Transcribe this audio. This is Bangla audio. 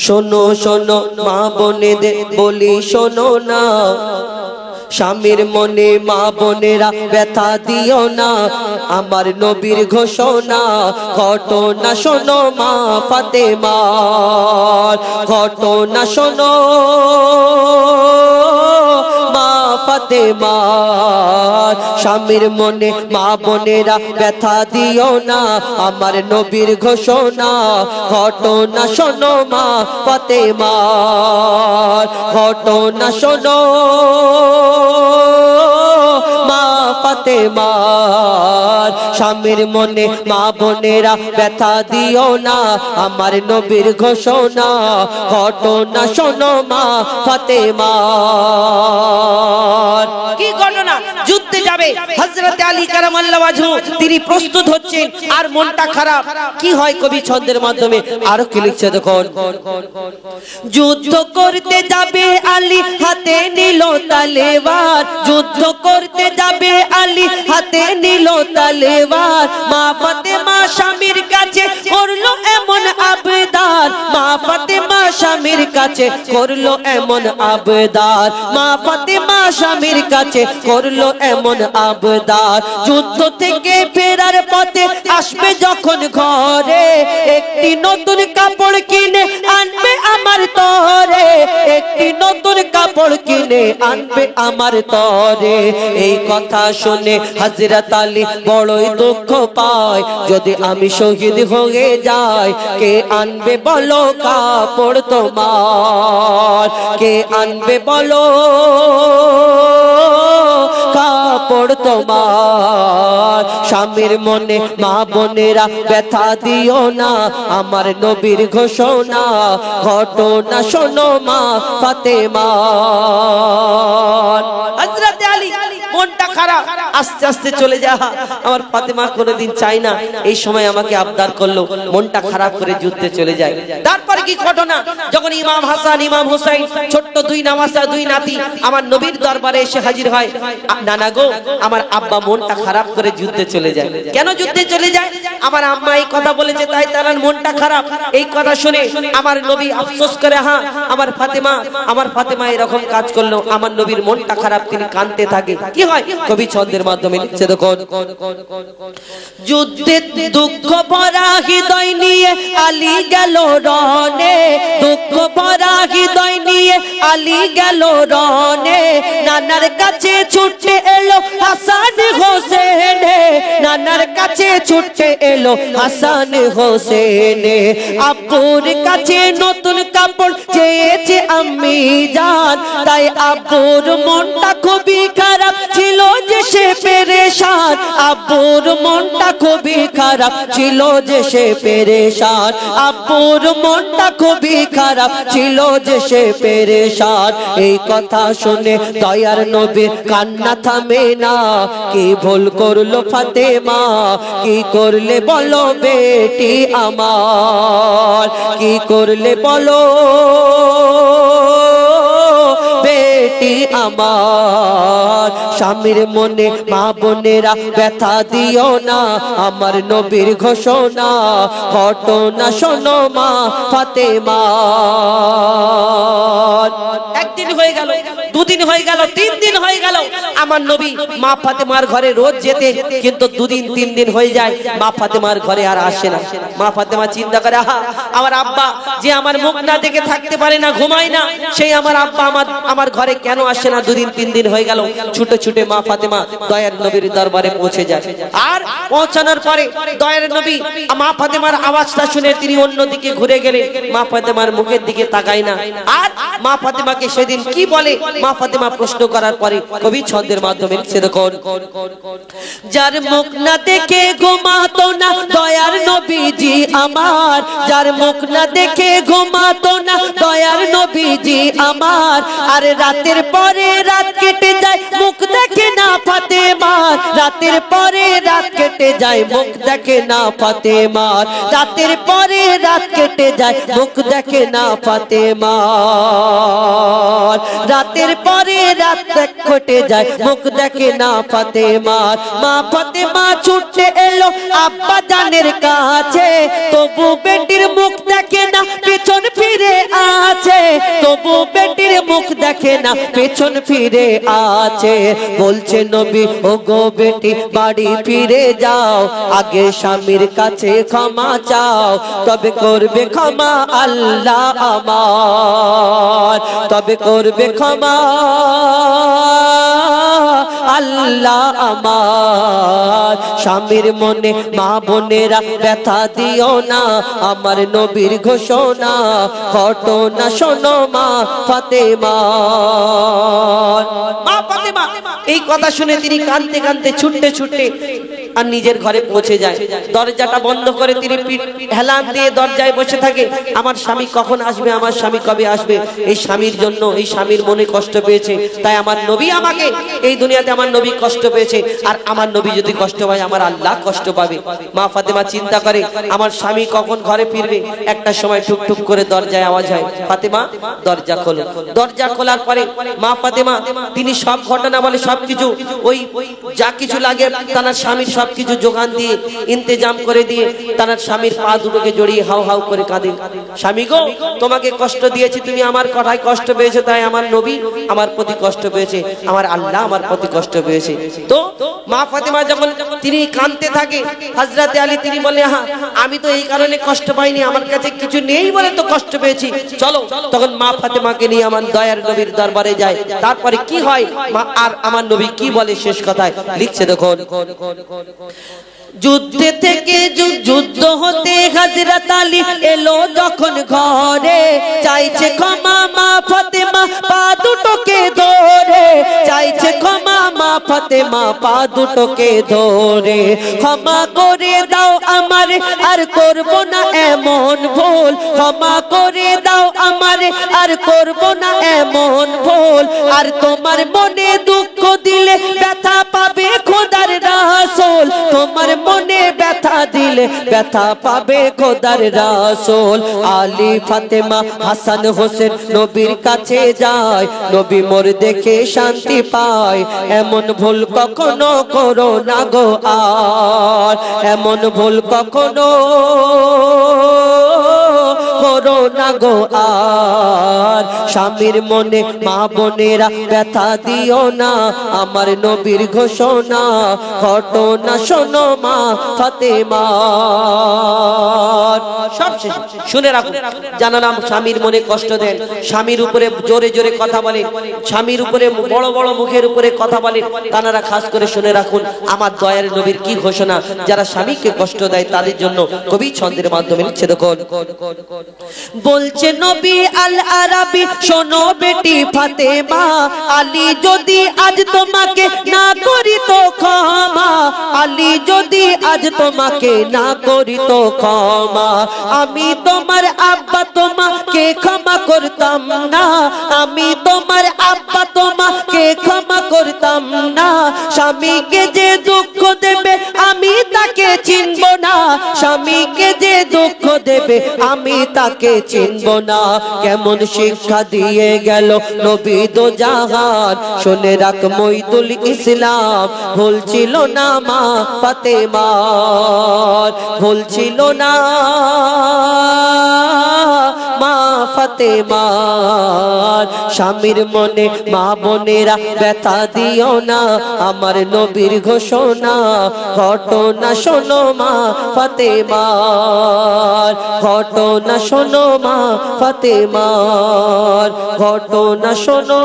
শোনো শোনো মা বোনেদের বলি শোনো না, স্বামীর মনে মা বোনেরা ব্যথা দিও না। আমার নবীর ঘোষণা ঘটনা শোনো মা ফাতেমার, ঘটনা শোনো মা ফাতেমার। স্বামীর মনে মা বোনেরা ব্যথা দিও না, আমার নবীর ঘোষণা ঘটনা শোনো মা ফাতেমার, ঘটনা শোনো মা ফাতেমার। স্বামীর মনে মা বোনেরা ব্যথা দিও না, আমার নবীর ঘোষণা ঘটনা শোনো মা ফাতেমার। কি ঘটনা? যুদ্ধে যাবে হযরত আলী কারামাল্লাহু ওয়াজহু, তিনি প্রস্তুত হচ্ছেন আর মনটা খারাপ। কি হয় কবি ছন্দের মাধ্যমে আরো কি লিখছে দেখুন। যুদ্ধ করতে যাবে আলী হাতে নিল তলোয়ার, যুদ্ধ করতে যাবে আলী হাতে নিল তলোয়ার। মা ফাতেমা স্বামীর কাছে করলো এমন আবদার, মা ফাতেমা স্বামীর কাছে করলো এমন আবদার, মা ফাতেমা স্বামীর কাছে করলো এমন আবদার। যুদ্ধ থেকে ফেরার পথে আসবে যখন ঘরে, একটি নতুন কাপড় কিনে আনবে আমার তরে, একটি নতুন কাপড় কিনে আনবে আমার তরে। এই কথা শুনে হযরত আলী বড়ই দুঃখ পায়, যদি আমি শহীদ হয়ে যাই কে আনবে বলো কাপড় তোমার, কে আনবে বলো কাপড় তোমার। স্বামীর মনে মা বোনেরা ব্যথা দিও না, আমার নবীর ঘোষণা ঘটনা শোনো মা ফাতেমার। হযরত আলী মনটা খারাপ, আস্তে আস্তে চলে যা। আমার ফাতেমা কোনোদিন চাই না এই সময় আমাকে আবদার করলো, মনটা খারাপ করে যুদ্ধে চলে যায়। তারপর কি ঘটনা? যখন ইমাম হাসান ইমাম হুসাইন ছোট্ট দুই নামাজা দুই নাতি আমার নবীর দরবারে এসে হাজির হয়, নানা গো আমার আব্বা মনটা খারাপ করে যুদ্ধে চলে যায়। কেন যুদ্ধে চলে যায়? আমার আম্মা এই কথা বলেছে তাই তার মনটা খারাপ। এই কথা শুনে আমার নবী আফসোস করে, হ্যাঁ আমার ফাতেমা এরকম কাজ করলো, আমার নবীর মনটা খারাপ, তিনি কাঁদতে থাকে। কি হয় কবি ছন্দের মাধ্যমে লিখছে দেখুন। যুদ্ধে দুঃখ ভরা হৃদয় নিয়ে আলী গেল রণে, দুঃখ ভরা হৃদয় নিয়ে আলী গেল রণে। নানার কাছে ছুটে এলো হাসান হোসেন, নানার কাছে ছুটে এলো হাসান হোসেন। আব্বুর কাছে নতুন কাপড় চেয়েছে আম্মি জান, তাই আব্বুর মনটা খুবই খারাপ ছিল যে সে পেরেশান, আব্বুর মনটা খুবই খারাপ ছিল যে সে পেরেশান, আব্বুর মনটা খুবই খারাপ ছিল যে সে পেরেশান। এই কথা শুনে দয়ার নবীর কান্না থামে না, কি ভুল করলো ফাতেমা, কি করলে বলো বেটি আমার, কি করলে বলো বেটি আমার। স্বামীর মনে মা বোনেরা ব্যথা দিও না, আমার নবীর ঘোষণা ঘটনা শোনো মা ফাতেমার। একদিন হয়ে গেল, দুদিন হয়ে গেল, 3 দিন হয়ে গেল, আমার নবী মা ফাতেমার ঘরে রোজ যেতে, কিন্তু 2 দিন 3 দিন হয়ে যায় মা ফাতেমার ঘরে আর আসে না। মা ফাতেমা চিন্তা করে, আহা আমার আব্বা যে আমার মুখ না দেখে থাকতে পারে না, ঘুমায় না, সেই আমার আব্বা আমার ঘরে কেন আসে না? 2 দিন 3 দিন হয়ে গেল। ছুটে ছুটে মা ফাতেমা দয়ার নবীর দরবারে পৌঁছে যায়। আর পৌঁছানোর পরে দয়ার নবী মা ফাতেমার আওয়াজটা শুনে তিনি অন্যদিকে ঘুরে গেলেন, মা ফাতেমার মুখের দিকে তাকায় না। আর মা ফাতেমাকে সেদিন কি বলে মা ফাতেমা প্রশ্ন করার পরে কবি ছন্দের মাধ্যমে লিখছে দেখুন। যার মুখ না দেখে ঘুমাতো না দয়ার নবীজি আমার, যার মুখ না দেখে ঘুমাতো না দয়ার নবীজি আমার। আর রাতের পরে রাত কেটে যায় মুখ দেখে না ফাতেমার, রাতের পরে রাত কেটে যায় মুখ দেখে না ফাতেমার, রাতের পরে রাত কেটে যায় মুখ দেখে না ফাতেমার, রাতের পরে রাত কেটে যায় মুখ দেখে না ফাতেমার। মা ফাতেমা ছুটে এলো আব্বা জানের কাছে, তবু বেটির মুখ দেখে না, পেছন ফিরে তবু বেটির মুখ দেখে না, পেছন ফিরে আছে। বলছে নবী, ও গো বেটি বাড়ি ফিরে যাও, আগে স্বামীর কাছে ক্ষমা চাও, তবে করবে ক্ষমা আল্লাহ আমার, তবে করবে ক্ষমা আল্লাহ আমার। স্বামীর মনে মা বোনেরা ব্যথা দিও না, আমার নবীর ঘোষণা ঘটনা শোনো মা ফাতেমা। মা ফাতেমা এই কথা শুনে তিনি কাঁদতে কাঁদতে ছুটতে ছুটতে আর নিজের ঘরে পৌঁছে যায়। দরজাটা বন্ধ করে তিনি হেলান দিয়ে দরজায় বসে থাকে। আমার স্বামী কখন আসবে, আমার স্বামী কবে আসবে? এই স্বামীর জন্য, এই স্বামীর মনে কষ্ট পেয়েছে, তাই আমার নবী আমাকে, এই দুনিয়াতে আমার নবী কষ্ট পেয়েছে, আর আমার নবী যদি কষ্ট পায় আমার আল্লাহ কষ্ট পাবে। মা ফাতেমা চিন্তা করে আমার স্বামী কখন ঘরে ফিরবে। একটা সময় টুকটুক করে দরজায় আওয়াজ হয়, ফাতেমা দরজা খোলো। দরজা খোলার পরে মা ফাতেমা তিনি সব ঘটনা বলে, সবকিছু ওই যা কিছু লাগে তার স্বামীর সবকিছু যোগান দিয়ে ইন্তেজাম করে দিয়ে তার স্বামীর পা দুটোকে জড়িয়ে হাউ হাউ করে কাঁদে। স্বামী গো, তোমাকে কষ্ট দিয়েছি, তুমি আমার কথায় কষ্ট পেয়েছো, তাই আমার নবী আমার প্রতি কষ্ট পেয়েছে, আমার আল্লাহ আমার প্রতি কষ্ট পেয়েছে। তো মা ফাতেমা যখন তিনি কাঁদতে থাকে, হযরতে আলী তিনি বলে, হ্যাঁ আমি তো এই কারণে কষ্ট পাইনি, আমার কাছে কিছু নেই বলে তো কষ্ট পেয়েছি, চলো। তখন মা ফাতেমাকে নিয়ে আমার দয়ার নবীর দরবারে যায়। তারপরে কি হয় আর আমার নবী কি বলে শেষ কথায় লিখছে দেখুন, যুদ্ধে থেকে যুদ্ধ হতে হযরত আলী এলো যখন ঘরে, চাইছে ক্ষমা মা ফাতেমা পা দুটোকে ধরে, চাইছে ক্ষমা মা ফাতেমা পা দুটোকে ধরে। ক্ষমা করে দাও আমার, আর করব না এমন ভুল, ক্ষমা করে দাও আমার, আর করব না এমন ভুল। আর তোমার মনে দুঃখ দিলে ব্যথা পাবে খোদার রাসূল, তোমার মনে ব্যথা দিলে ব্যথা পাবে খোদার রাসূল। আলী ফাতেমা হাসান হোসেন নবীর কাছে যায়, নবী মোর দেখে শান্তি পায়। এমন ভুল কখনো করো না গো আর, এমন ভুল কখনো করো না গো আর। স্বামীর মনে মা বোনেরা ব্যথা দিও না, আমার নবীর ঘোষণা ঘটনা শোনো মা ফাতেমা। সব শেষ। শুনে রাখুন, জানালাম স্বামীর মনে কষ্ট দেন, স্বামীর উপরে জোরে জোরে কথা বলে, স্বামীর উপরে বড় বড় মুখের উপরে কথা বলে, তারা খাস করে শুনে রাখুন আমার দয়ার নবীর কি ঘোষণা। যারা স্বামীকে কষ্ট দেয় তাদের জন্য কবি ছন্দের মাধ্যমে লিখছে দেখুন, বলছে নবী আল আরাবী, শোনো বেটি ফাতেমা, আলী যদি আজ তোমাকে না করি তো ক্ষমা, আলী যদি আজ তোমাকে না করি তো ক্ষমা, আমি তোমার আব্বা তোমাকে ক্ষমা করতাম না, আমি তোমার আব্বা তোমাকে ক্ষমা করতাম না। স্বামীকে যে দুঃখ দেবে আমি তাকে চিনব না, স্বামীকে যে দুঃখ দেবে আমি তাকে চিনব না। কেমন শিক্ষা দিয়ে গেল নবী দো জাহান, শুনে রাখ মঈদুল ইসলাম, ভুল ছিল না মা ফাতেমার, ভুল ছিল না মা ফাতেমার। স্বামীর মনে মা বোনেরা ব্যথা দিও না, আমার নবীর ঘোষণা ঘটনা শোনো মা ফাতেমার, ঘটনা শোনো মা ফাতেমার, ঘটনা শোনো।